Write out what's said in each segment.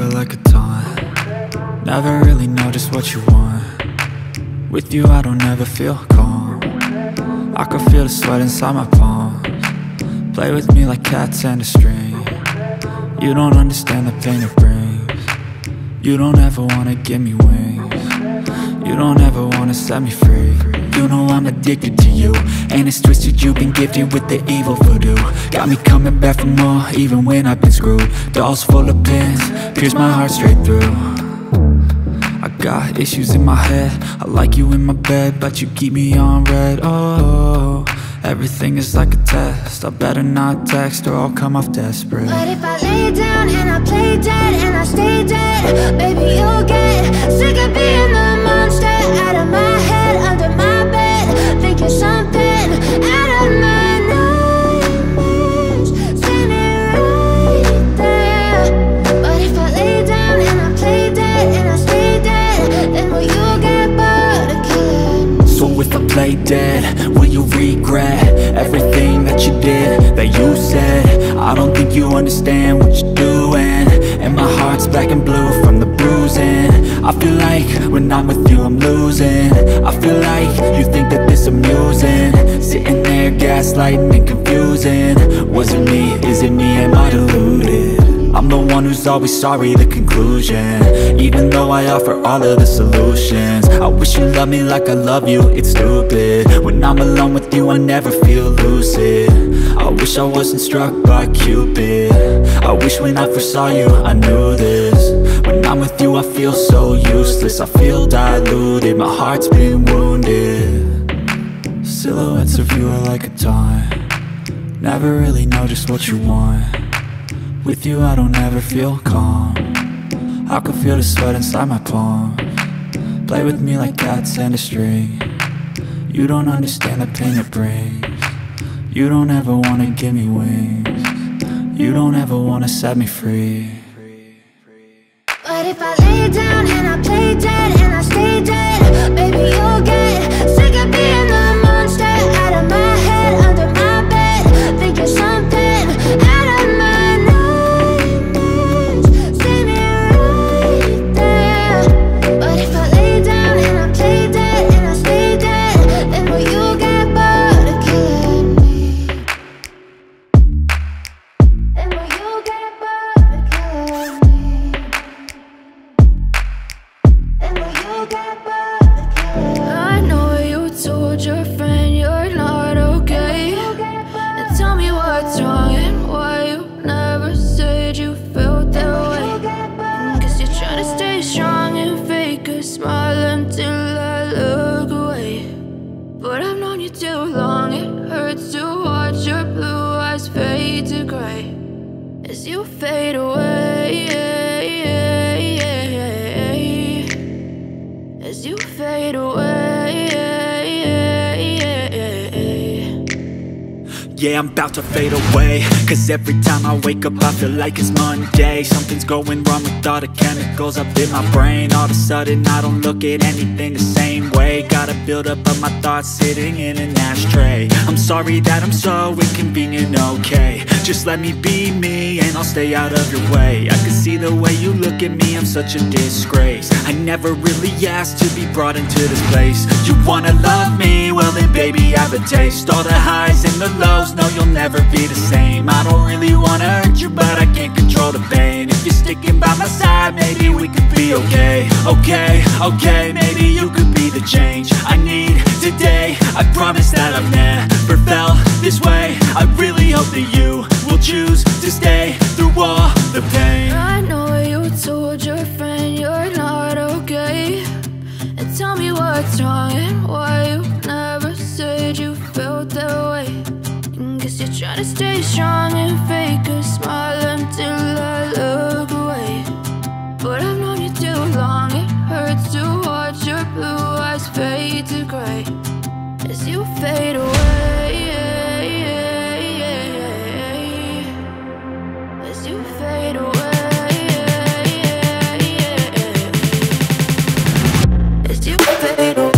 are like a taunt. Never really know just what you want. With you I don't ever feel calm. I can feel the sweat inside my palms. Play with me like cats and a string. You don't understand the pain it brings. You don't ever wanna give me wings. You don't ever wanna set me free. You know I'm addicted to you, and it's twisted, you've been gifted with the evil voodoo. Got me coming back for more, even when I've been screwed. Dolls full of pins, pierce my heart straight through. I got issues in my head, I like you in my bed, but you keep me on red. Oh, everything is like a test, I better not text or I'll come off desperate. But if I lay down and I play dead and I stay dead, baby you'll get sick of being the monster out of my head, under my bed, thinking something out of my nightmares, standing right there. But if I lay down and I play dead and I stay dead, then will you get bored of killing me? So if I play dead, will you regret everything that you did, that you said? I don't think you understand what you're doing, and my heart's black and blue from the bruising. I feel like when I'm with you I'm losing. I feel like you think that this amusing, sitting there gaslighting and confusing. Was it me? Is it me? Am I deluded? I'm the one who's always sorry, the conclusion, even though I offer all of the solutions. I wish you loved me like I love you, it's stupid. When I'm alone with you I never feel lucid. I wish I wasn't struck by Cupid. I wish when I first saw you I knew this. When I'm with you I feel so useless, I feel diluted, my heart's been wounded. Silhouettes of you are like a taunt. Never really know just what you want. With you I don't ever feel calm. I can feel the sweat inside my palms. Play with me like cats and a string. You don't understand the pain it brings. You don't ever wanna give me wings. You don't ever wanna set me free. But if I lay down and I play dead and I stay dead, baby you'll get sick of being the monster out of my head, under my bed, thinking something out of my nightmares, standing right there. But if I lay down and I play dead and I stay dead, then will you get bored of killing me? Then will you get bored of killing me? I know you told your friend you're not okay, and tell me what's wrong and why you never said you felt that way. Guess you're trying to stay strong and fake a smile until I look away. But I've known you too long, it hurts to watch your blue eyes fade to gray as you fade away, as you fade away. Yeah, I'm about to fade away, cause every time I wake up I feel like it's Monday. Something's going wrong with all the chemicals up in my brain. All of a sudden I don't look at anything the same way. Got a build-up of my thoughts sitting in an ashtray. I'm sorry that I'm so inconvenient, okay? Just let me be me and I'll stay out of your way. I can see the way you look at me, I'm such a disgrace. I never really asked to be brought into this place. You wanna love me? Well then baby have a taste. All the highs and the lows, no you'll never be the same. I don't really wanna hurt you but I can't control the pain. If you're sticking by my side maybe we could be okay. Okay, maybe you could be the change I need today. I promise that I've never felt this way. I really hope that you will choose to stay through all the pain. I know you told your friend you're not okay, and tell me what's wrong and why you never said you felt that way. Guess you're trying to stay strong and fake a smile until I look away. But I've known you too long, it hurts to watch your blue eyes fade to gray as you fade away, as you fade away, as you fade away.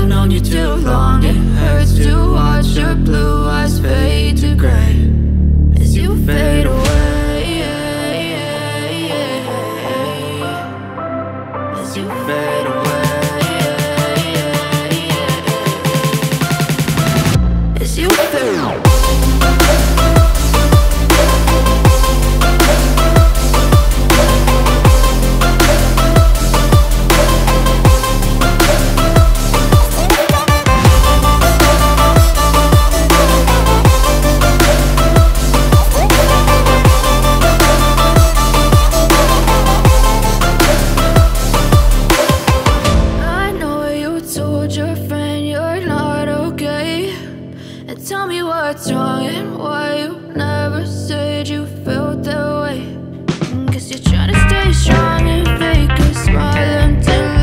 known you too long. It hurts to watch your blue eyes fade to gray as you fade away, as you fade away, as you fade away. What's wrong and why you never said you felt that way? Guess you're trying to stay strong and fake a smile until